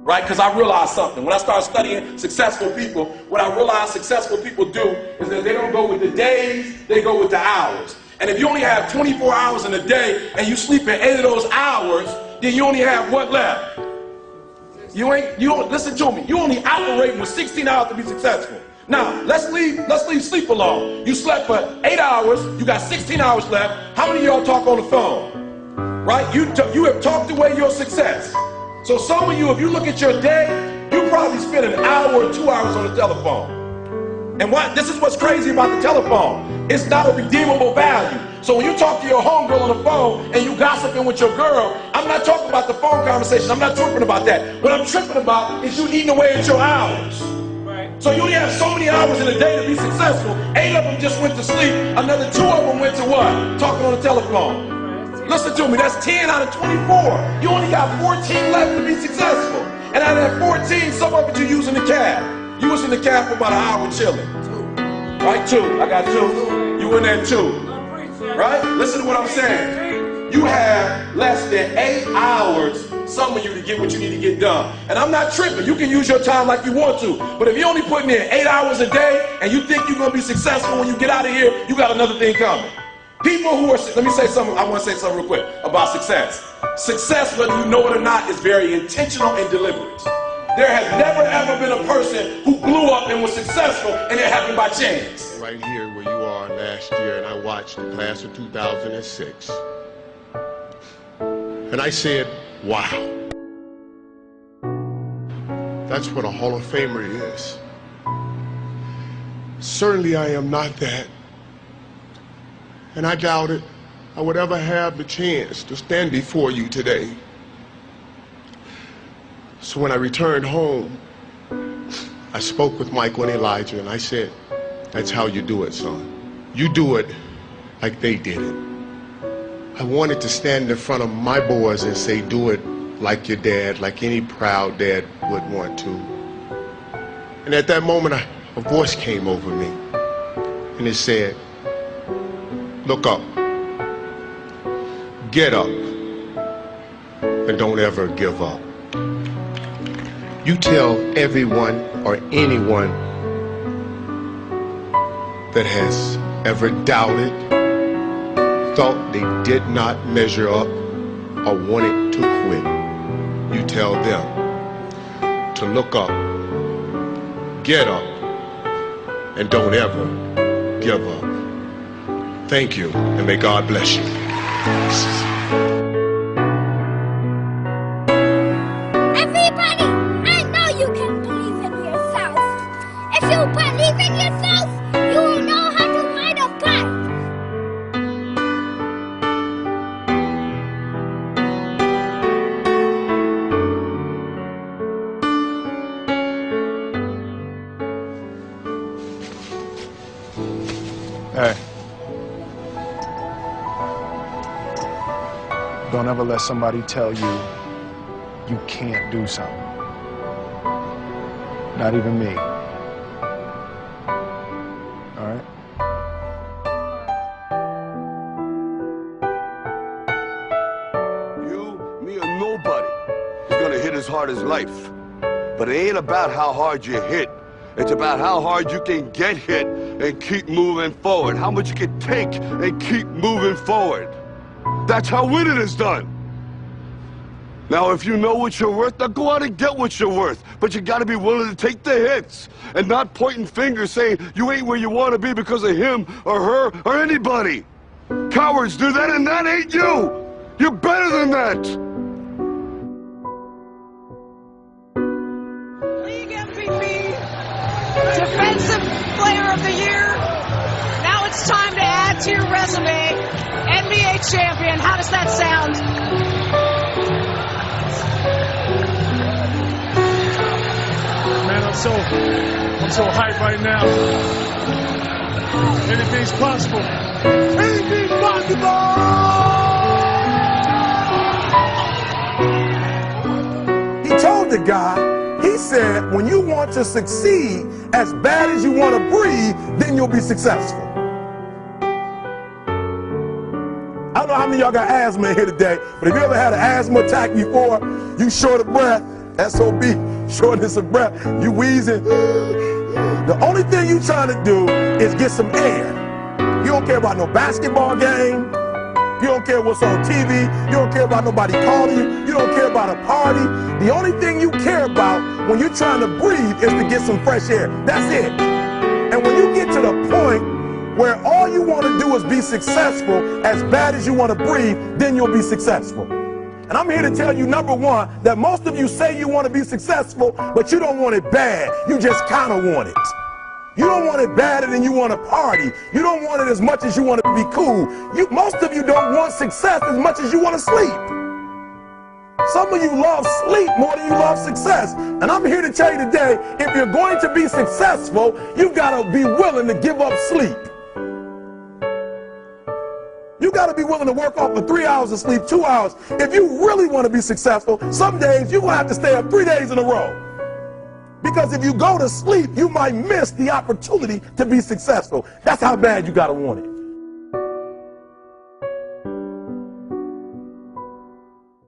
right? Because I realized something. When I started studying successful people, what I realized successful people do is that they don't go with the days, they go with the hours. And if you only have 24 hours in a day and you sleep in 8 of those hours, then you only have what left? Listen to me, you only operating with 16 hours to be successful. Now, let's leave sleep alone. You slept for 8 hours, you got 16 hours left. How many of y'all talk on the phone? Right? You have talked away your success. So some of you, if you look at your day, you probably spend an hour or 2 hours on the telephone. And this is what's crazy about the telephone. It's not a redeemable value. So when you talk to your homegirl on the phone and you gossiping with your girl, I'm not talking about the phone conversation. I'm not tripping about that. What I'm tripping about is you eating away at your hours. Right. So you only have so many hours in a day to be successful. 8 of them just went to sleep. Another 2 of them went to what? Talking on the telephone. Listen to me, that's 10 out of 24. You only got 14 left to be successful. And out of that 14, some of it you're using the cab. You was in the cab for about an hour chilling. Right, 2. I got 2. You in there 2. Right? Listen to what I'm saying. You have less than 8 hours, some of you, to get what you need to get done. And I'm not tripping. You can use your time like you want to. But if you're only putting in 8 hours a day and you think you're going to be successful when you get out of here, you got another thing coming. People who are, let me say something, I want to say something real quick about success. Success, whether you know it or not, is very intentional and deliberate. There has never ever been a person who blew up and was successful and it happened by chance. Right here where you are last year, and I watched the class of 2006. And I said, wow. That's what a Hall of Famer is. Certainly I am not that. And I doubted I would ever have the chance to stand before you today. So when I returned home, I spoke with Michael and Elijah, and I said, that's how you do it, son. You do it like they did it. I wanted to stand in front of my boys and say, do it like your dad, like any proud dad would want to. And at that moment, a voice came over me, and it said, look up, get up, and don't ever give up. You tell everyone or anyone that has ever doubted, thought they did not measure up, or wanted to quit, you tell them to look up, get up, and don't ever give up. Thank you, and may God bless you. Everybody, I know you can believe in yourself. If you believe in yourself, you will know how to ride a bike. Hey. Don't ever let somebody tell you you can't do something. Not even me. All right? You, me, or nobody is gonna hit as hard as life. But it ain't about how hard you hit. It's about how hard you can get hit and keep moving forward. How much you can take and keep moving forward. That's how winning is done. Now, if you know what you're worth, now go out and get what you're worth. But you gotta be willing to take the hits and not pointing fingers saying you ain't where you wanna be because of him or her or anybody. Cowards do that, and that ain't you. You're better than that. League MVP, Defensive Player of the Year. Now it's time to add to your resume. NBA champion. How does that sound? Man, I'm so hyped right now. Anything's possible. Anything's possible! He told the guy, he said, when you want to succeed as bad as you want to breathe, then you'll be successful. I don't know how many of y'all got asthma in here today, but if you ever had an asthma attack before, you short of breath, SOB, shortness of breath, you wheezing. The only thing you trying to do is get some air. You don't care about no basketball game. You don't care what's on TV. You don't care about nobody calling you. You don't care about a party. The only thing you care about when you're trying to breathe is to get some fresh air. That's it. And when you get to the point where all you want to do is be successful as bad as you want to breathe, then you'll be successful. And I'm here to tell you, number one, that most of you say you want to be successful, but you don't want it bad. You just kind of want it. You don't want it badder than you want to party. You don't want it as much as you want to be cool. Most of you don't want success as much as you want to sleep. Some of you love sleep more than you love success. And I'm here to tell you today, if you're going to be successful, you've got to be willing to give up sleep. You got to be willing to work off for 3 hours of sleep, 2 hours. If you really want to be successful, some days you're going to have to stay up 3 days in a row. Because if you go to sleep, you might miss the opportunity to be successful. That's how bad you got to want it.